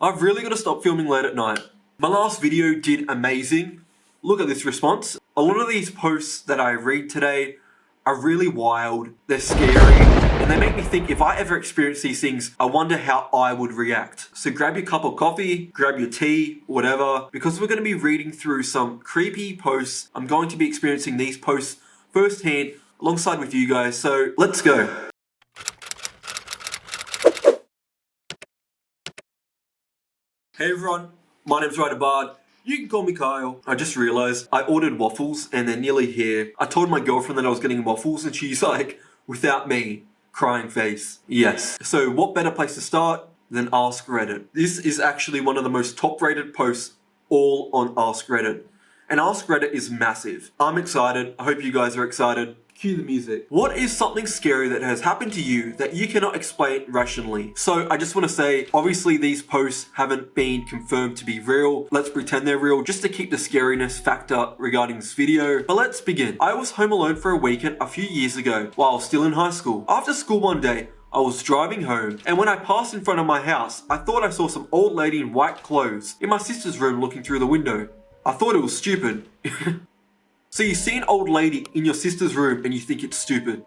I've really got to stop filming late at night. My last video did amazing. Look at this response. A lot of these posts that I read today are really wild, they're scary, and they make me think if I ever experience these things, I wonder how I would react. So grab your cup of coffee, grab your tea, whatever, because we're going to be reading through some creepy posts. I'm going to be experiencing these posts firsthand alongside with you guys, so let's go. Hey everyone, my name's Ryder Bard. You can call me Kyle. I just realized I ordered waffles and they're nearly here. I told my girlfriend that I was getting waffles and she's like, without me, crying face. Yes. So what better place to start than Ask Reddit? This is actually one of the most top rated posts all on Ask Reddit. And Ask Reddit is massive. I'm excited. I hope you guys are excited. Cue the music. What is something scary that has happened to you that you cannot explain rationally? So I just want to say, obviously these posts haven't been confirmed to be real. Let's pretend they're real just to keep the scariness factor regarding this video. But let's begin. I was home alone for a weekend a few years ago while I was still in high school. After school one day, I was driving home, and when I passed in front of my house, I thought I saw some old lady in white clothes in my sister's room looking through the window. I thought it was stupid. So you see an old lady in your sister's room and you think it's stupid.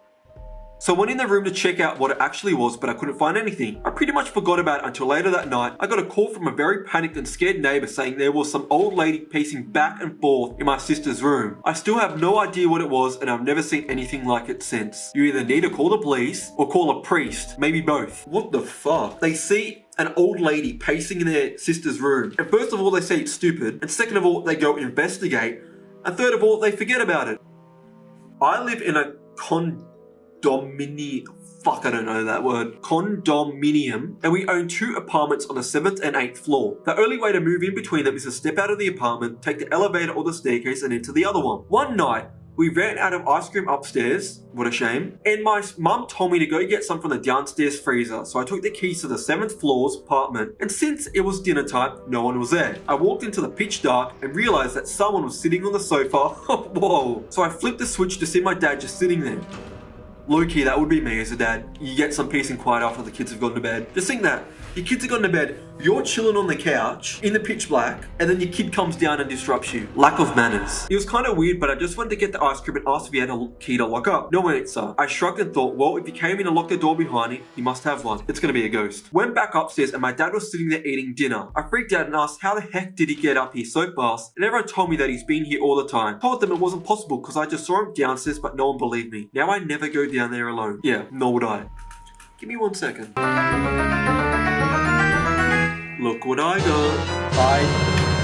So I went in the room to check out what it actually was, but I couldn't find anything. I pretty much forgot about it until later that night. I got a call from a very panicked and scared neighbor saying there was some old lady pacing back and forth in my sister's room. I still have no idea what it was and I've never seen anything like it since. You either need to call the police or call a priest, maybe both. What the fuck? They see an old lady pacing in their sister's room, and first of all they say it's stupid, and second of all they go investigate, and third of all, they forget about it. I live in a condominium, and we own 2 apartments on the 7th and 8th floor. The only way to move in between them is to step out of the apartment, take the elevator or the staircase and enter the other one. One night, we ran out of ice cream upstairs, what a shame, and my mum told me to go get some from the downstairs freezer, so I took the keys to the 7th floor's apartment, and since it was dinner time, no one was there. I walked into the pitch dark and realized that someone was sitting on the sofa. Whoa. So I flipped the switch to see my dad just sitting there. Low-key, that would be me as a dad. You get some peace and quiet after the kids have gone to bed. Just think that. Your kids have gone to bed, you're chilling on the couch in the pitch black, and then your kid comes down and disrupts you. Lack of manners. It was kind of weird, but I just went to get the ice cream and asked if he had a key to lock up. No answer. I shrugged and thought, well, if he came in and locked the door behind him, he must have one. It's gonna be a ghost. Went back upstairs and my dad was sitting there eating dinner. I freaked out and asked how the heck did he get up here so fast, and everyone told me that he's been here all the time. Told them it wasn't possible because I just saw him downstairs, but no one believed me. Now I never go down there alone. Yeah, nor would I. Give me 1 second. Look what I got. I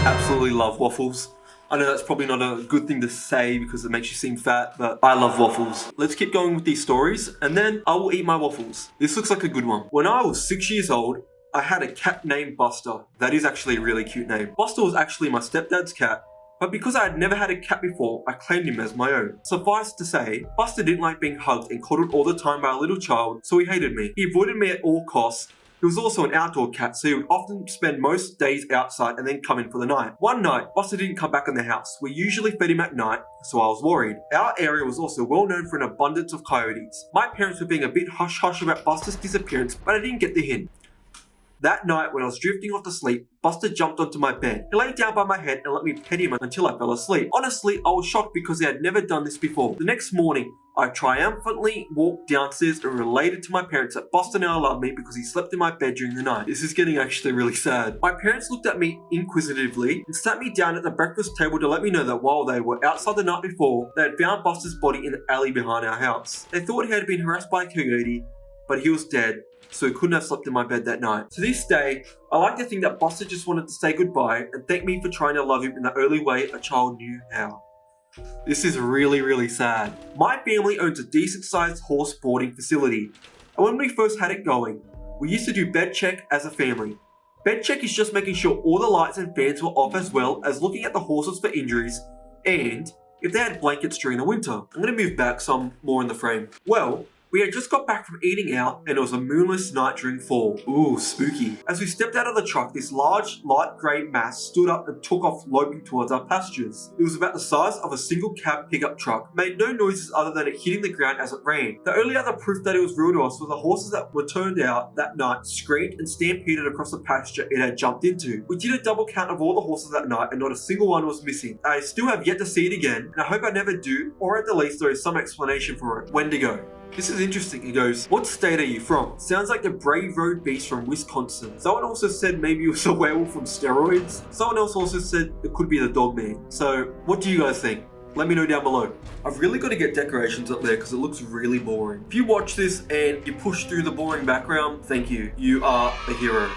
absolutely love waffles. I know that's probably not a good thing to say because it makes you seem fat, but I love waffles. Let's keep going with these stories and then I will eat my waffles. This looks like a good one. When I was 6 years old, I had a cat named Buster. That is actually a really cute name. Buster was actually my stepdad's cat, but because I had never had a cat before, I claimed him as my own. Suffice to say, Buster didn't like being hugged and coddled all the time by a little child, so he hated me. He avoided me at all costs. He was also an outdoor cat, so he would often spend most days outside and then come in for the night. One night, Buster didn't come back in the house. We usually fed him at night, so I was worried. Our area was also well known for an abundance of coyotes. My parents were being a bit hush-hush about Buster's disappearance, but I didn't get the hint. That night, when I was drifting off to sleep, Buster jumped onto my bed. He laid down by my head and let me pet him until I fell asleep. Honestly, I was shocked because he had never done this before. The next morning, I triumphantly walked downstairs and related to my parents that Buster now loved me because he slept in my bed during the night. This is getting actually really sad. My parents looked at me inquisitively and sat me down at the breakfast table to let me know that while they were outside the night before, they had found Buster's body in the alley behind our house. They thought he had been harassed by a coyote, but he was dead, so he couldn't have slept in my bed that night. To this day, I like to think that Buster just wanted to say goodbye and thank me for trying to love him in the early way a child knew how. This is really, really sad. My family owns a decent sized horse boarding facility, and when we first had it going, we used to do bed check as a family. Bed check is just making sure all the lights and fans were off as well as looking at the horses for injuries and if they had blankets during the winter. I'm going to move back so I'm more in the frame. Well, We had just got back from eating out and it was a moonless night during fall. Ooh, spooky. As we stepped out of the truck, this large, light grey mass stood up and took off loping towards our pastures. It was about the size of a single cab pickup truck, made no noises other than it hitting the ground as it ran. The only other proof that it was real to us was the horses that were turned out that night screamed and stampeded across the pasture it had jumped into. We did a double count of all the horses that night and not a single one was missing. I still have yet to see it again and I hope I never do, or at the least there is some explanation for it. Wendigo. This is interesting. It goes, what state are you from? Sounds like the Brave Road Beast from Wisconsin. Someone also said maybe it was a werewolf from steroids. Someone else also said it could be the dog man. So what do you guys think? Let me know down below. I've really got to get decorations up there because it looks really boring. If you watch this and you push through the boring background, thank you. You are a hero.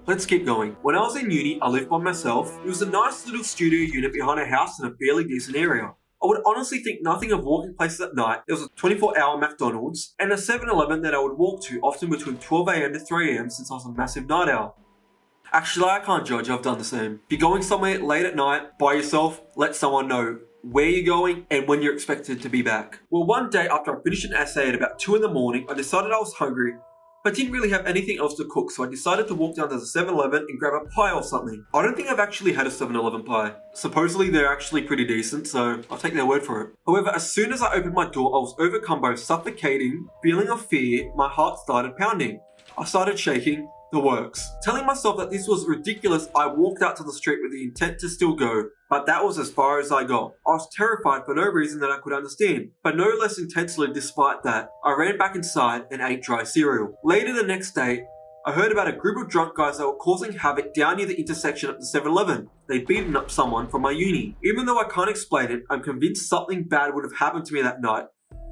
Let's keep going. When I was in uni, I lived by myself. It was a nice little studio unit behind a house in a fairly decent area. I would honestly think nothing of walking places at night. There was a 24-hour McDonald's and a 7-Eleven that I would walk to often between 12 AM to 3 AM since I was a massive night owl. Actually, I can't judge, I've done the same. If you're going somewhere late at night by yourself, let someone know where you're going and when you're expected to be back. Well, one day after I finished an essay at about 2 in the morning, I decided I was hungry, but didn't really have anything else to cook, so I decided to walk down to the 7-Eleven and grab a pie or something. I don't think I've actually had a 7-Eleven pie. Supposedly they're actually pretty decent, so I'll take their word for it. However, as soon as I opened my door, I was overcome by a suffocating feeling of fear. My heart started pounding. I started shaking. The works. Telling myself that this was ridiculous, I walked out to the street with the intent to still go, but that was as far as I got. I was terrified for no reason that I could understand, but no less intensely despite that. I ran back inside and ate dry cereal. Later the next day, I heard about a group of drunk guys that were causing havoc down near the intersection at the 7-Eleven. They'd beaten up someone from my uni. Even though I can't explain it, I'm convinced something bad would have happened to me that night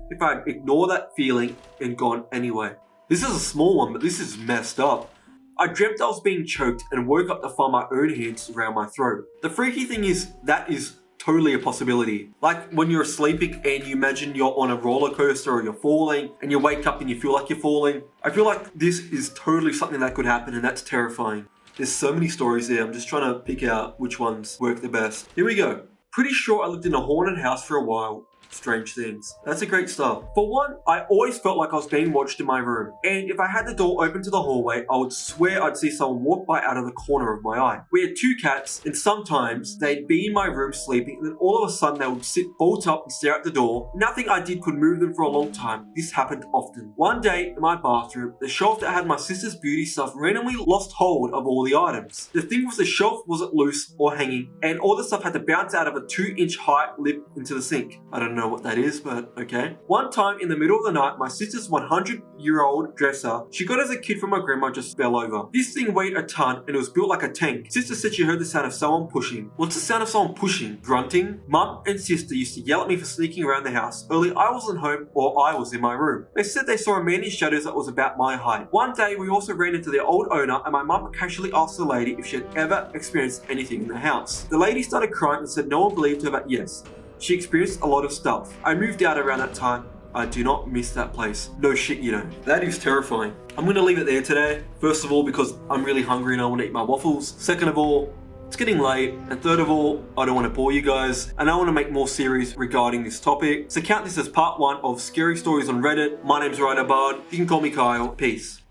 if I'd ignored that feeling and gone anyway. This is a small one, but this is messed up. I dreamt I was being choked and woke up to find my own hands around my throat. The freaky thing is, that is totally a possibility. Like when you're sleeping and you imagine you're on a roller coaster or you're falling and you wake up and you feel like you're falling. I feel like this is totally something that could happen and that's terrifying. There's so many stories there, I'm just trying to pick out which ones work the best. Here we go. Pretty sure I lived in a haunted house for a while. Strange things. That's a great start. For one, I always felt like I was being watched in my room, and if I had the door open to the hallway, I would swear I'd see someone walk by out of the corner of my eye. We had 2 cats, and sometimes they'd be in my room sleeping, and then all of a sudden they would sit bolt up and stare at the door. Nothing I did could move them for a long time. This happened often. One day in my bathroom, the shelf that had my sister's beauty stuff randomly lost hold of all the items. The thing was, the shelf wasn't loose or hanging, and all the stuff had to bounce out of a 2-inch high lip into the sink. I don't know what that is, but okay. One time in the middle of the night, my sister's 100-year-old dresser she got as a kid from my grandma just fell over. This thing weighed a ton and it was built like a tank. Sister said she heard the sound of someone pushing. What's the sound of someone pushing? Grunting? Mum and sister used to yell at me for sneaking around the house. Early I wasn't home or I was in my room. They said they saw a man in shadows that was about my height. One day we also ran into the old owner and my mum casually asked the lady if she had ever experienced anything in the house. The lady started crying and said no one believed her, but yes, she experienced a lot of stuff. I moved out around that time. I do not miss that place. No shit, you don't. That is terrifying. I'm gonna leave it there today. First of all, because I'm really hungry and I want to eat my waffles. Second of all, it's getting late. And third of all, I don't want to bore you guys. And I want to make more series regarding this topic. So count this as part 1 of Scary Stories on Reddit. My name's Ryder Bard. You can call me Kyle. Peace.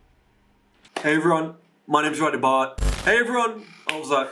Hey everyone, my name's Ryder Bard. Hey everyone, I was like...